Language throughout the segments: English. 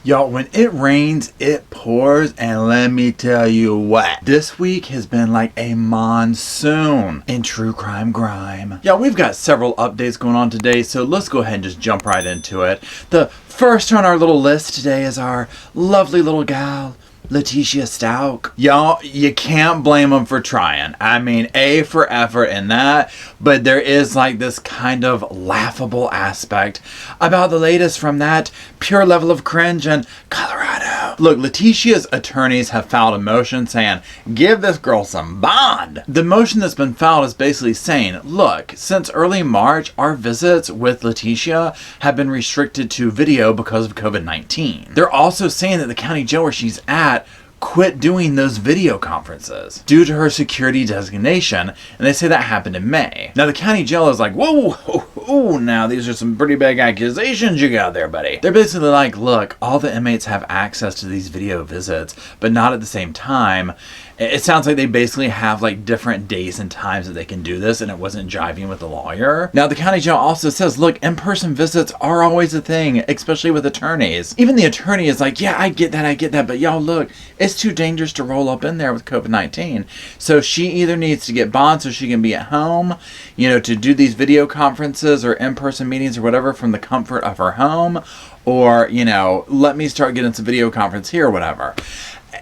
Y'all, when it rains, it pours, and let me tell you what, this week has been like a monsoon in true crime grime. Y'all, we've got several updates going on today, so let's go ahead and just jump right into it. The first on our little list today is our lovely little gal, Letecia Stauch. Y'all, you can't blame them for trying. I mean, A for effort in that, but there is like this kind of laughable aspect about the latest from that pure level of cringe in Colorado. Look, Letecia's attorneys have filed a motion saying, give this girl some bond. The motion that's been filed is basically saying, look, since early March, our visits with Letecia have been restricted to video because of COVID-19. They're also saying that the county jail where she's at quit doing those video conferences due to her security designation, and they say that happened in May. Now the county jail is like, whoa, now these are some pretty big accusations you got there, buddy. They're basically like, look, all the inmates have access to these video visits, but not at the same time. It sounds like they basically have like different days and times that they can do this, and it wasn't jiving with the lawyer. Now the county jail also says, look, in-person visits are always a thing, especially with attorneys. Even the attorney is like, yeah, I get that, but y'all, look, it's too dangerous to roll up in there with COVID-19. So she either needs to get bond so she can be at home, to do these video conferences or in-person meetings or whatever from the comfort of her home, or, let me start getting some video conference here or whatever.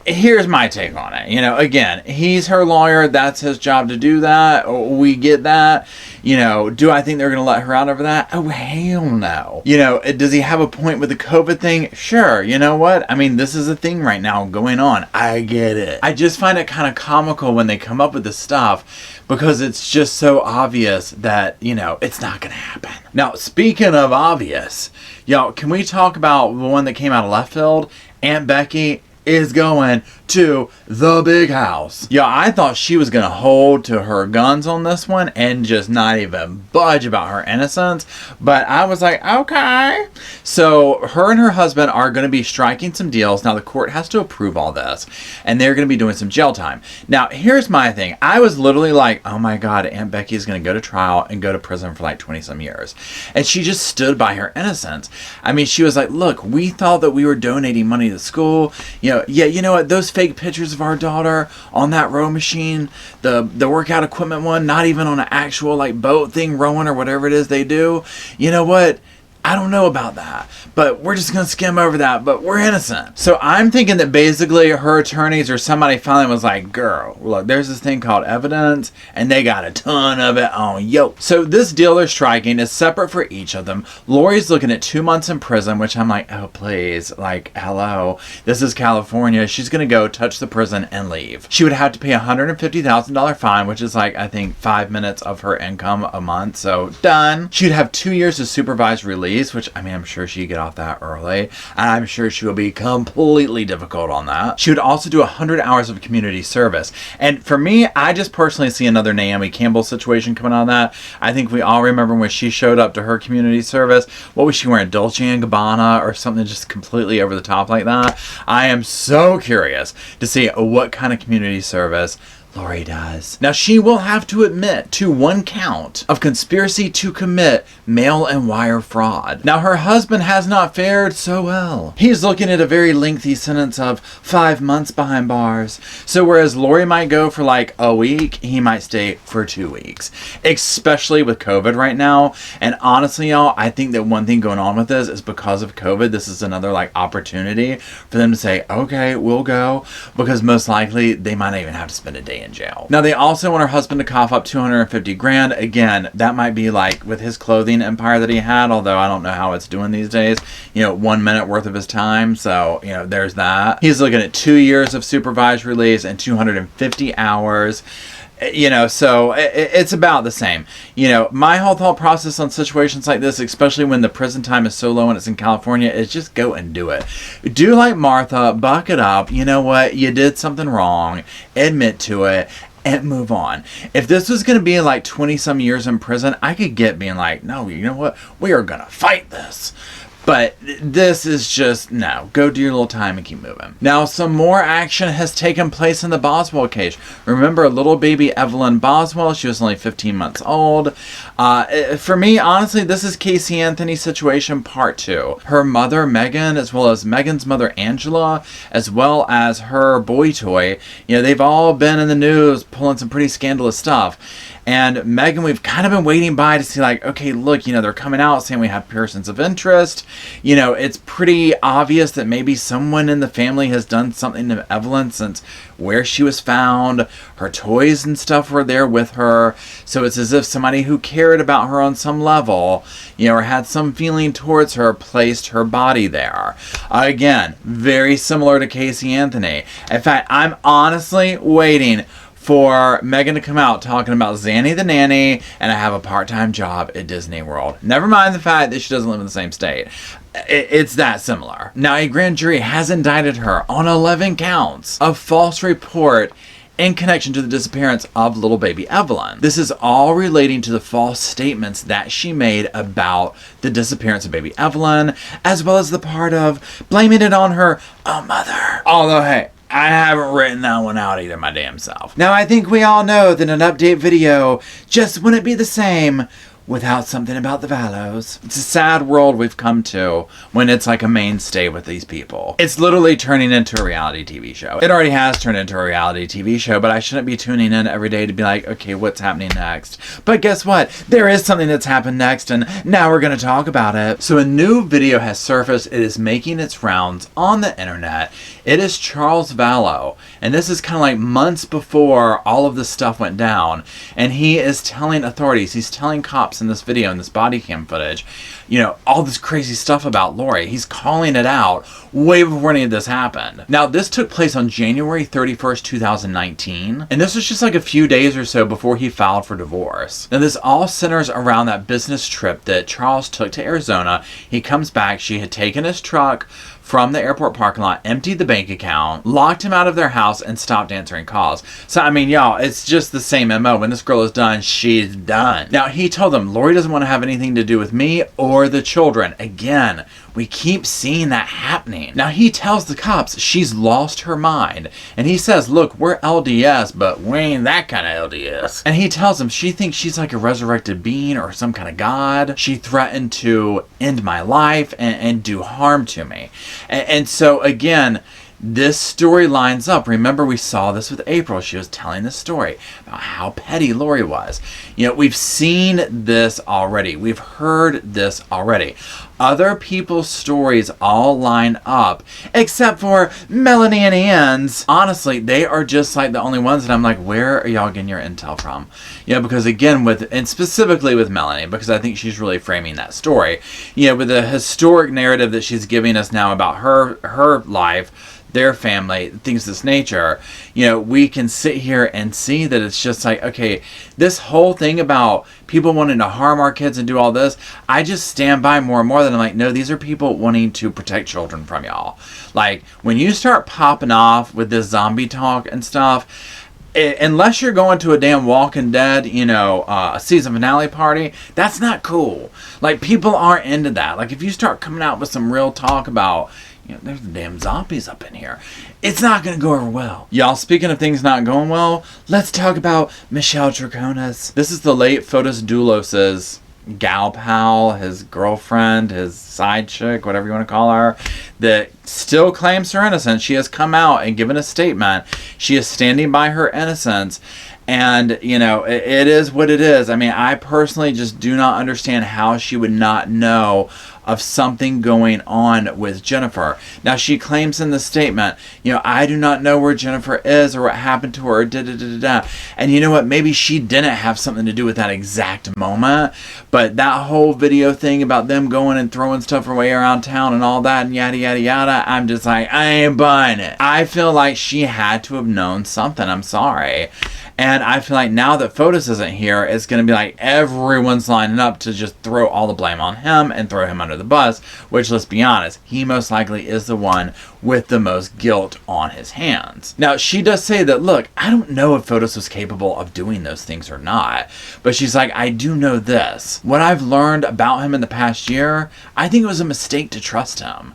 Here's my take on it. Again, he's her lawyer. That's his job to do that. We get that. Do I think they're going to let her out over that? Oh, hell no. Does he have a point with the COVID thing? Sure. You know what? I mean, this is a thing right now going on. I get it. I just find it kind of comical when they come up with this stuff because it's just so obvious that, it's not going to happen. Now, speaking of obvious, y'all, can we talk about the one that came out of left field? Aunt Becky is going to the big house. Yeah, I thought she was going to hold to her guns on this one and just not even budge about her innocence. But I was like, okay. So her and her husband are going to be striking some deals. Now the court has to approve all this. And they're going to be doing some jail time. Now, here's my thing. I was literally like, oh my God, Aunt Becky is going to go to trial and go to prison for like 20 some years. And she just stood by her innocence. I mean, she was like, look, we thought that we were donating money to school. You know what? Those fake pictures of our daughter on that row machine, the workout equipment one, not even on an actual like boat thing rowing or whatever it is they do. You know what? I don't know about that, but we're just going to skim over that, but we're innocent. So I'm thinking that basically her attorneys or somebody finally was like, girl, look, there's this thing called evidence, and they got a ton of it on yo. So this deal they're striking is separate for each of them. Lori's looking at 2 months in prison, which I'm like, oh, please, like, hello. This is California. She's going to go touch the prison and leave. She would have to pay a $150,000 fine, which is like, I think 5 minutes of her income a month. So done. She'd have 2 years of supervised release, which, I mean, I'm sure she'd get off that early. And I'm sure she will be completely difficult on that. She would also do 100 hours of community service. And for me, I just personally see another Naomi Campbell situation coming out of that. I think we all remember when she showed up to her community service. What was she wearing? Dolce & Gabbana or something just completely over the top like that? I am so curious to see what kind of community service Lori does. Now, she will have to admit to one count of conspiracy to commit mail and wire fraud. Now, her husband has not fared so well. He's looking at a very lengthy sentence of 5 months behind bars. So whereas Lori might go for like a week, he might stay for 2 weeks, especially with COVID right now. And honestly, y'all, I think that one thing going on with this is because of COVID, this is another like opportunity for them to say, okay, we'll go, because most likely they might not even have to spend a day in jail. Now they also want her husband to cough up $250,000. Again, that might be like with his clothing empire that he had, although I don't know how it's doing these days. 1 minute worth of his time. So, there's that. He's looking at 2 years of supervised release and 250 hours. So it's about the same. My whole thought process on situations like this, especially when the prison time is so low and it's in California, is just go and do it. Do like Martha, buck it up. You know what? You did something wrong. Admit to it and move on. If this was going to be like 20 some years in prison, I could get being like, no, you know what? We are going to fight this. But this is just, no, go do your little time and keep moving. Now, some more action has taken place in the Boswell case. Remember little baby Evelyn Boswell? She was only 15 months old. For me, honestly, this is Casey Anthony's situation part 2. Her mother, Megan, as well as Megan's mother, Angela, as well as her boy toy, they've all been in the news pulling some pretty scandalous stuff. And Megan, we've kind of been waiting by to see, like, okay, look, they're coming out saying we have persons of interest. It's pretty obvious that maybe someone in the family has done something to Evelyn since where she was found. Her toys and stuff were there with her. So it's as if somebody who cared about her on some level, or had some feeling towards her, placed her body there. Again, very similar to Casey Anthony. In fact, I'm honestly waiting for Megan to come out talking about Zanny the nanny and I have a part-time job at Disney World. Never mind the fact that she doesn't live in the same state. It's that similar. Now, a grand jury has indicted her on 11 counts of false report in connection to the disappearance of little baby Evelyn. This is all relating to the false statements that she made about the disappearance of baby Evelyn, as well as the part of blaming it on her mother. Although, hey, I haven't written that one out either my damn self. Now, I think we all know that an update video just wouldn't be the same without something about the Vallows. It's a sad world we've come to when it's like a mainstay with these people. It's literally turning into a reality TV show. It already has turned into a reality TV show, but I shouldn't be tuning in every day to be like, okay, what's happening next? But guess what? There is something that's happened next, and now we're going to talk about it. So a new video has surfaced. It is making its rounds on the internet. It is Charles Vallow, and this is kind of like months before all of this stuff went down, and he is telling authorities, he's telling cops in this video, in this body cam footage, all this crazy stuff about Lori. He's calling it out way before any of this happened. Now, this took place on January 31st, 2019, and this was just like a few days or so before he filed for divorce. Now, this all centers around that business trip that Charles took to Arizona. He comes back. She had taken his truck from the airport parking lot, emptied the bank account, locked him out of their house, and stopped answering calls. So, I mean, y'all, it's just the same MO. When this girl is done, she's done. Now, he told them, Lori doesn't want to have anything to do with me or the children. Again, we keep seeing that happening. Now, he tells the cops she's lost her mind. And he says, look, we're LDS, but we ain't that kind of LDS. And he tells them she thinks she's like a resurrected being or some kind of god. She threatened to end my life and do harm to me. And so, again, this story lines up. Remember, we saw this with April. She was telling this story about how petty Lori was. We've seen this already. We've heard this already. Other people's stories all line up, except for Melanie and Ann's. Honestly, they are just like the only ones that I'm like, where are y'all getting your intel from? Because again, and specifically with Melanie, because I think she's really framing that story. With the historic narrative that she's giving us now about her life, their family, things of this nature, we can sit here and see that it's just like, okay, this whole thing about people wanting to harm our kids and do all this, I just stand by more and more that I'm like, no, these are people wanting to protect children from y'all. Like, when you start popping off with this zombie talk and stuff, unless you're going to a damn Walking Dead, a season finale party, that's not cool. Like, people aren't into that. Like, if you start coming out with some real talk about, there's the damn zombies up in here, it's not going to go over well. Y'all, speaking of things not going well, let's talk about Michelle Troconis. This is the late Fotis Doulos' gal pal, his girlfriend, his side chick, whatever you want to call her, that still claims her innocence. She has come out and given a statement. She is standing by her innocence. And, it is what it is. I mean, I personally just do not understand how she would not know of something going on with Jennifer. Now, she claims in the statement, I do not know where Jennifer is or what happened to her, da-da-da-da-da. And you know what? Maybe she didn't have something to do with that exact moment. But that whole video thing about them going and throwing stuff away around town and all that and yada, yada, yada, I'm just like, I ain't buying it. I feel like she had to have known something. I'm sorry. And I feel like now that Fotis isn't here, it's going to be like everyone's lining up to just throw all the blame on him and throw him under under the bus, which, let's be honest, he most likely is the one with the most guilt on his hands. Now, she does say that, look, I don't know if Fotis was capable of doing those things or not, but she's like, I do know this. What I've learned about him in the past year, I think it was a mistake to trust him.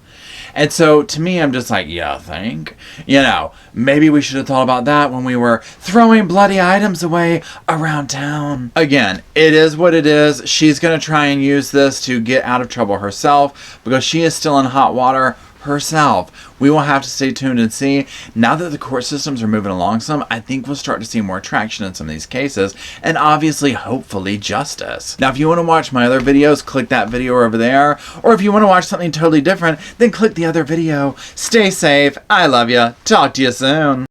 And so, to me, I'm just like, yeah, I think. You know, maybe we should have thought about that when we were throwing bloody items away around town. Again, it is what it is. She's going to try and use this to get out of trouble herself because she is still in hot water herself. We will have to stay tuned and see. Now that the court systems are moving along some, I think we'll start to see more traction in some of these cases, and obviously, hopefully, justice. Now, if you want to watch my other videos, click that video over there, or if you want to watch something totally different, then click the other video. Stay safe. I love you. Talk to you soon.